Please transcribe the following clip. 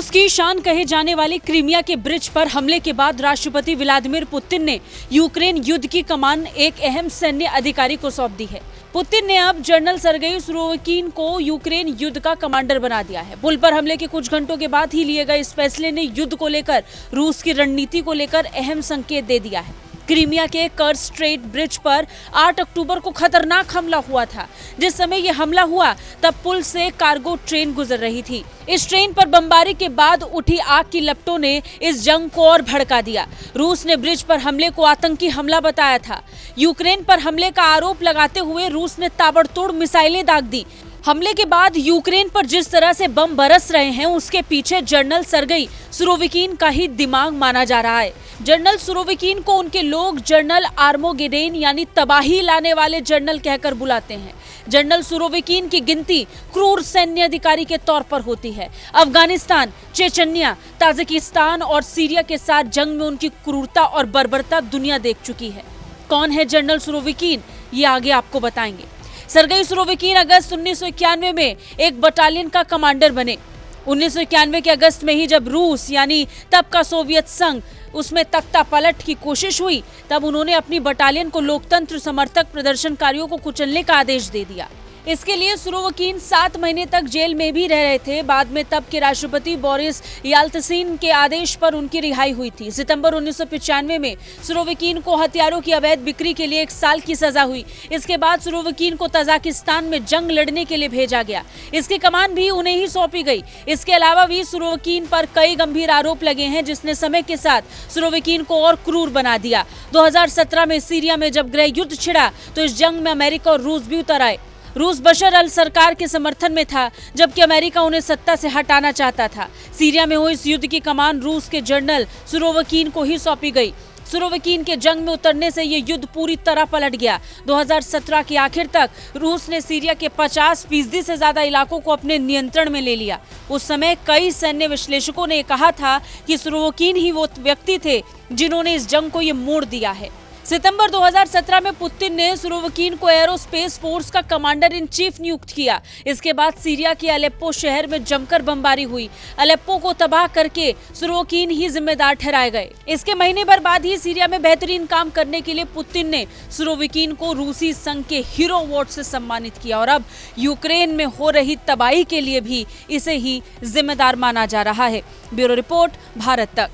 रूस की शान कहे जाने वाली क्रीमिया के ब्रिज पर हमले के बाद राष्ट्रपति व्लादिमीर पुतिन ने यूक्रेन युद्ध की कमान एक अहम सैन्य अधिकारी को सौंप दी है। पुतिन ने अब जनरल सर्गेई सुरोविकीन को यूक्रेन युद्ध का कमांडर बना दिया है। पुल पर हमले के कुछ घंटों के बाद ही लिए गए इस फैसले ने युद्ध को लेकर रूस की रणनीति को लेकर अहम संकेत दे दिया है। क्रीमिया के कर्स स्ट्रेट ब्रिज पर 8 अक्टूबर को खतरनाक हमला हुआ था। जिस समय यह हमला हुआ तब पुल से कार्गो ट्रेन गुजर रही थी। इस ट्रेन पर बमबारी के बाद उठी आग की लपटों ने इस जंग को और भड़का दिया। रूस ने ब्रिज पर हमले को आतंकी हमला बताया था। यूक्रेन पर हमले का आरोप लगाते हुए रूस ने ताबड़तोड़ मिसाइलें दाग दी। हमले के बाद यूक्रेन पर जिस तरह से बम बरस रहे हैं उसके पीछे जनरल सर्गेई सुरोविकीन का ही दिमाग माना जा रहा है। जनरल सुरोविकीन को उनके लोग जनरल आर्मोगेडोन यानी तबाही लाने वाले जनरल कहकर बुलाते हैं। जनरल सुरोविकीन की गिनती क्रूर सैन्य अधिकारी के तौर पर होती है। अफगानिस्तान, चेचन्या, ताजिकिस्तान और सीरिया के साथ जंग में उनकी क्रूरता और बर्बरता दुनिया देख चुकी है। कौन है जनरल सुरोविकीन, ये आगे आपको बताएंगे। सर्गेई सुरोविकीन अगस्त 1991 में एक बटालियन का कमांडर बने। 1991 के अगस्त में ही जब रूस यानी तब का सोवियत संघ उसमें तख्ता पलट की कोशिश हुई तब उन्होंने अपनी बटालियन को लोकतंत्र समर्थक प्रदर्शनकारियों को कुचलने का आदेश दे दिया। इसके लिए सुरोविकीन 7 महीने तक जेल में भी रह रहे थे। बाद में तब के राष्ट्रपति बोरिस याल्त्सिन के आदेश पर उनकी रिहाई हुई थी। सितंबर 1995 में सुरोविकीन को हथियारों की अवैध बिक्री के लिए 1 साल की सजा हुई। इसके बाद सुरोविकीन को तजाकिस्तान में जंग लड़ने के लिए भेजा गया। इसकी कमान भी उन्हें ही सौंपी गई। इसके अलावा भी सुरोविकीन पर कई गंभीर आरोप लगे हैं जिसने समय के साथ सुरोविकीन को और क्रूर बना दिया। 2017 में सीरिया में जब गृह युद्ध छिड़ा तो इस जंग में अमेरिका और रूस भी उतर आए। रूस बशर अल सरकार के समर्थन में था जबकि अमेरिका उन्हें सत्ता से हटाना चाहता था। सीरिया में हुए इस युद्ध की कमान रूस के जनरल सुरोविकीन को ही सौंपी गई। सुरोविकीन के जंग में उतरने से ये युद्ध पूरी तरह पलट गया। 2017 के आखिर तक रूस ने सीरिया के 50% से ज्यादा इलाकों को अपने नियंत्रण में ले लिया। उस समय कई सैन्य विश्लेषकों ने कहा था कि सुरोविकीन ही वो व्यक्ति थे जिन्होंने इस जंग को ये मोड़ दिया है। सितंबर 2017 में पुतिन ने सुरोविकीन को एरोस्पेस फोर्स का कमांडर इन चीफ नियुक्त किया। इसके बाद सीरिया के अलेप्पो शहर में जमकर बमबारी हुई। अलेप्पो को तबाह करके सुरोविकीन ही जिम्मेदार ठहराए गए। इसके महीने भर बाद ही सीरिया में बेहतरीन काम करने के लिए पुतिन ने सुरोविकीन को रूसी संघ के हीरो अवार्ड से सम्मानित किया और अब यूक्रेन में हो रही तबाही के लिए भी इसे ही जिम्मेदार माना जा रहा है। ब्यूरो रिपोर्ट, भारत तक।